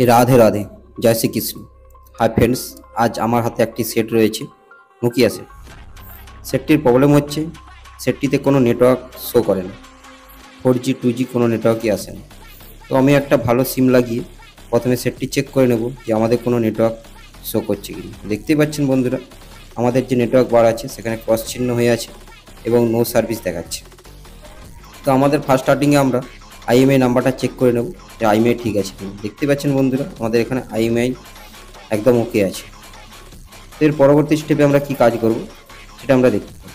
রাধে রাধে, জয় Shrikrishna. Hi friends, আজ আমার হাতে একটি সেট রয়েছে, নোকিয়া সেট। সেটটির প্রবলেম হচ্ছে সেটটিতে কোনো নেটওয়ার্ক শো করে না, 4G 2G কোনো নেটওয়ার্কই আসে না। তো আমি একটা ভালো সিম লাগিয়ে প্রথমে সেটটি চেক করে নেব যে আমাদের কোনো নেটওয়ার্ক শো করছে কি না। দেখতেই পাচ্ছেন বন্ধুরা, আমাদের যে নেটওয়ার্ক বার আছে সেখানে ক্রস চিহ্ন হয়ে আছে এবং নো সার্ভিস দেখাচ্ছে। তো আমাদের ফার্স্ট স্টার্টিংয়ে আমরা IMEI নাম্বারটা চেক করে নেব যে IMEI ঠিক আছে কিনা। দেখতে পাচ্ছেন বন্ধুরা, আমাদের এখানে IMEI একদম ওকে আছে। তো এর পরবর্তী স্টেপে আমরা কি কাজ করব সেটা আমরা দেখতে পাবো।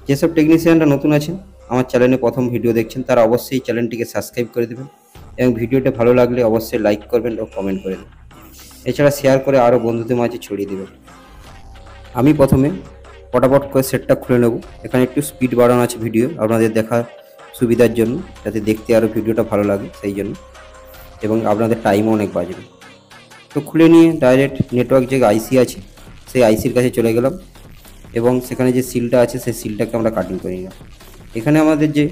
যেসব টেকনিশিয়ানরা নতুন আছেন, আমার চ্যানেলে প্রথম ভিডিও দেখছেন, তারা অবশ্যই চ্যানেলটিকে সাবস্ক্রাইব করে দেবেন এবং ভিডিওটা ভালো লাগলে অবশ্যই লাইক করবেন ও কমেন্ট করে দেবেন। এছাড়া শেয়ার করে আরও বন্ধুদের মাঝে ছড়িয়ে দেবেন। আমি প্রথমে ফটাফট করে সেটটা খুলে নেব। এখানে একটু স্পিড বাড়ানো আছে ভিডিও, আপনাদের দেখার সুবিধার জন্য, যাতে দেখতে আরও ভিডিওটা ভালো লাগে সেই জন্য, এবং আপনাদের টাইমও অনেক বাঁচবে। তো খুলে নিয়ে ডাইরেক্ট নেটওয়ার্ক যে আইসি আছে সেই আইসির কাছে চলে গেলাম এবং সেখানে যে সিলটা আছে সেই সিলটাকে আমরা কাটিং করে নিলাম। এখানে আমাদের যে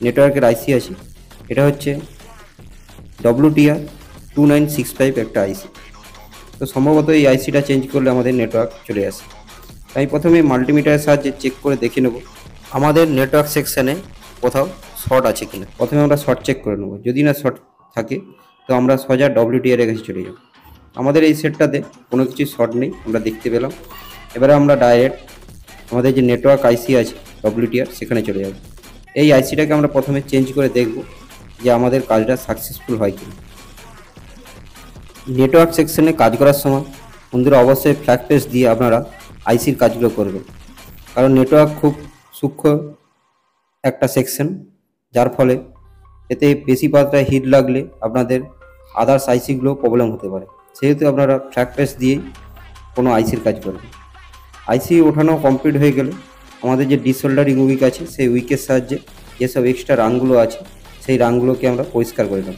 নেটওয়ার্কের আইসি আছে এটা হচ্ছে WTR 2965 একটা আইসি। তো সম্ভবত এই আইসিটা চেঞ্জ করলে আমাদের নেটওয়ার্ক চলে আসে। আমি প্রথমে মাল্টিমিটারের সাহায্যে চেক করে দেখে নেব আমাদের নেটওয়ার্ক সেকশানে কোথাও শর্ট আছে কিনা। প্রথমে আমরা শর্ট চেক করে নেব, যদি না শর্ট থাকে তো আমরা সোজা WTR এর কাছে চলে যাব। আমাদের এই সেটটাতে কোনো কিছু শর্ট নেই, আমরা দেখতে পেলাম। এবারে আমরা ডাইরেক্ট আমাদের যে নেটওয়ার্ক আইসি আছে WTR সেখানে চলে যাব। এই আইসিটাকে আমরা প্রথমে চেঞ্জ করে দেখব যে আমাদের কাজটা সাকসেসফুল হয় কিনা। নেটওয়ার্ক সেকশনে কাজ করার সময় বন্ধুরা অবশ্যই ফ্ল্যাগ পেজ দিয়ে আপনারা আইসির কাজগুলো করবেন, কারণ নেটওয়ার্ক খুব সূক্ষ্ম একটা সেকশন, যার ফলে এতে বেশি মাত্রায় হিট লাগলে আপনাদের আদার্স আইসিগুলো প্রবলেম হতে পারে। সেহেতু আপনারা ফ্ল্যাগ পেজ দিয়েই কোনো আইসির কাজ করবেন। আইসি ওঠানো কমপ্লিট হয়ে গেলে আমাদের যে ডিসোল্ডারিং উইক আছে সেই উইকের সাহায্যে যেসব এক্সট্রা রাংগুলো আছে সেই রাংগুলোকে আমরা পরিষ্কার করে নেব।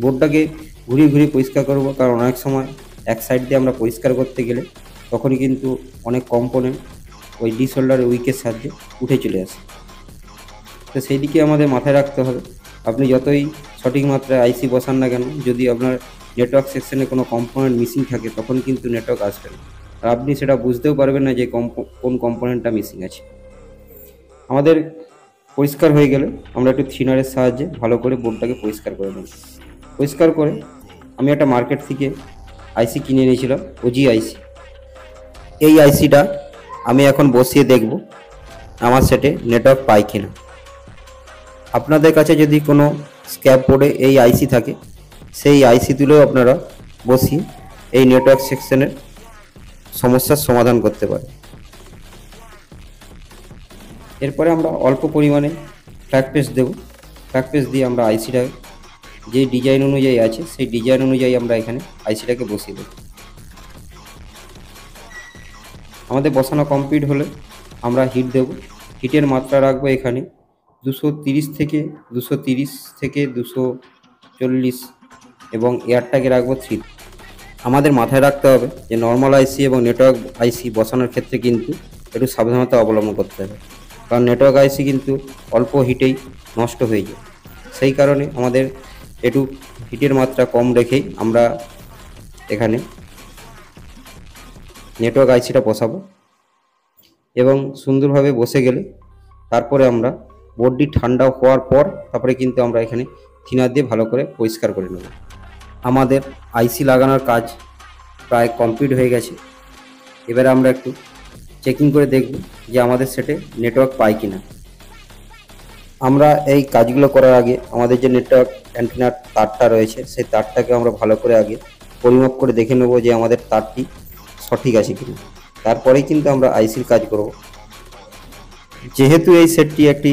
বোর্ডটাকে ঘুরিয়ে ঘুরিয়ে পরিষ্কার করব, কারণ অনেক সময় এক সাইড দিয়ে আমরা পরিষ্কার করতে গেলে তখনই কিন্তু অনেক কম্পোনেন্ট ওই ডিসোল্ডার উইকের সাহায্যে উঠে চলে আসে। তো সেই দিকে আমাদের মাথায় রাখতে হবে। আপনি যতই সঠিক মাত্রায় আইসি বসান না কেন, যদি আপনার নেটওয়ার্ক সেকশনে কোনো কম্পোনেন্ট মিসিং থাকে তখন কিন্তু নেটওয়ার্ক আসবে না, আর আপনি সেটা বুঝতেও পারবেন না যে কোন কম্পোনেন্টটা মিসিং আছে। আমাদের পরিষ্কার হয়ে গেলে আমরা একটু থিনারের সাহায্যে ভালো করে বোর্ডটাকে পরিষ্কার করে নেব। পরিষ্কার করে আমি একটা মার্কেট থেকে আইসি কিনে নিয়েছিলাম, OG আইসি। এই আইসিটা আমি এখন বসিয়ে দেখব আমার সেটে নেটওয়ার্ক পাই কিনা। আপনাদের কাছে যদি কোনো স্ক্যাপ বোর্ডে এই আইসি থাকে সেই আইসি তুলেও আপনারা বসিয়ে এই নেটওয়ার্ক সেকশনের সমস্যার সমাধান করতে পারেন। এরপরে আমরা অল্প পরিমাণে ফ্ল্যাগ পেজ দেব। ফ্ল্যাগ পেজ দিয়ে আমরা আইসিটা যে ডিজাইন অনুযায়ী আছে সেই ডিজাইন অনুযায়ী আমরা এখানে আইসিটাকে বসিয়ে দেব। আমাদের বসানো কমপ্লিট হলে আমরা হিট দেব। হিটের মাত্রা রাখবো এখানে 230 থেকে 240 এবং এয়ারটাকে রাখবো 3। আমাদের মাথায় রাখতে হবে যে নর্মাল আইসি এবং নেটওয়ার্ক আইসি বসানোর ক্ষেত্রে কিন্তু একটু সাবধানতা অবলম্বন করতে হবে, কারণ নেটওয়ার্ক আইসি কিন্তু অল্প হিটেই নষ্ট হয়ে যায়। সেই কারণে আমাদের একটু হিটের মাত্রা কম রেখেই আমরা এখানে নেটওয়ার্ক আইসিটা বসাবো। এবং সুন্দরভাবে বসে গেলে তারপরে আমরা বোর্ডটি ঠান্ডা হওয়ার পর তারপরে কিন্তু আমরা এখানে থিনার দিয়ে ভালো করে পরিষ্কার করে নেব। আমাদের আইসি লাগানোর কাজ প্রায় কমপ্লিট হয়ে গেছে। এবারে আমরা একটু চেকিং করে দেখব যে আমাদের সেটে নেটওয়ার্ক পাই কিনা। আমরা এই কাজগুলো করার আগে আমাদের যে নেটওয়ার্ক অ্যান্টেনার তারটা রয়েছে সেই তারটাকে আমরা ভালো করে আগে পরিমাপ করে দেখে নেব যে আমাদের তারটি সঠিক আছে কিনা। তারপরেই কিন্তু আমরা আইসির কাজ করব। যেহেতু এই সেটটি একটি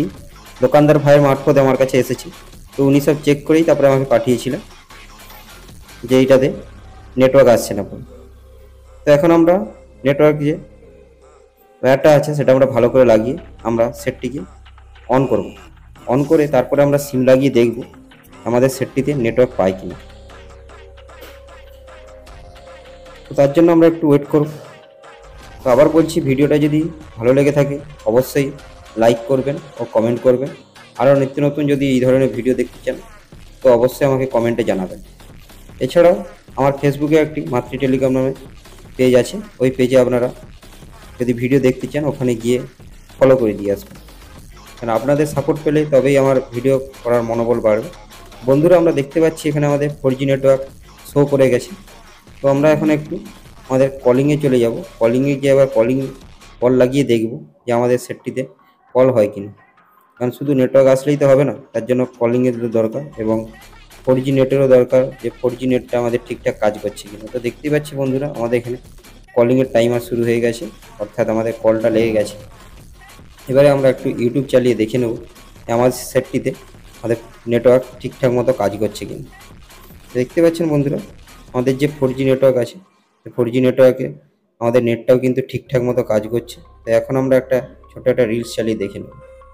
দোকানদার ভাইয়ের মারফত আমার কাছে এসেছে, তো উনি সব চেক করেই তারপরে আমাকে পাঠিয়েছিলেন যে এইটাতে নেটওয়ার্ক আসছে না। তো এখন আমরা নেটওয়ার্ক যে ওয়্যারটা আছে সেটা আমরা ভালো করে লাগিয়ে আমরা সেটটিকে অন করব। অন করে তারপরে আমরা সিম লাগিয়ে দেখব আমাদের সেটটিতে নেটওয়ার্ক পাই কিনা। তো তার জন্য আমরা একটু ওয়েট করব। তো আবার বলছি, ভিডিওটা যদি ভালো লেগে থাকে অবশ্যই লাইক করবেন ও কমেন্ট করবেন। আরও নিত্য নতুন যদি এই ধরনের ভিডিও দেখতে চান তো অবশ্যই আমাকে কমেন্টে জানাবেন। এছাড়াও আমার ফেসবুকে একটি মাতৃ টেলিকম নামে পেজ আছে, ওই পেজে আপনারা যদি ভিডিও দেখতে চান ওখানে গিয়ে ফলো করে দিয়ে আসবেন, কারণ আপনাদের সাপোর্ট পেলে তবেই আমার ভিডিও করার মনোবল বাড়বে। বন্ধুরা, আমরা দেখতে পাচ্ছি এখানে আমাদের 4G নেটওয়ার্ক শো করে গেছে। তো আমরা এখন একটু আমাদের কলিংয়ে চলে যাব। কলিংয়ে গিয়ে আবার কল লাগিয়ে দেখব যে আমাদের সেটটিতে কল হয় কিনা, কারণ শুধু নেটওয়ার্ক আসলেই তো হবে না, তার জন্য কলিংয়ের দরকার এবং 4G নেটেরও দরকার, যে 4G নেটটা আমাদের ঠিকঠাক কাজ করছে কিনা। তো দেখতেই পাচ্ছি বন্ধুরা, আমাদের এখানে কলিংয়ের টাইমার শুরু হয়ে গেছে, অর্থাৎ আমাদের কলটা লেগে গেছে। এবারে আমরা একটু ইউটিউব চালিয়ে দেখে নেব যে আমার সেটটিতে আমাদের নেটওয়ার্ক ঠিকঠাক মতো কাজ করছে কিনা। দেখতে পাচ্ছেন বন্ধুরা, আমাদের যে 4G নেটওয়ার্ক আছে, 4G নেটওয়ার্কে আমাদের নেটটাও কিন্তু ঠিকঠাক মতো কাজ করছে। তো এখন আমরা একটা ছোটো একটা রিলস চালিয়ে দেখে নেব।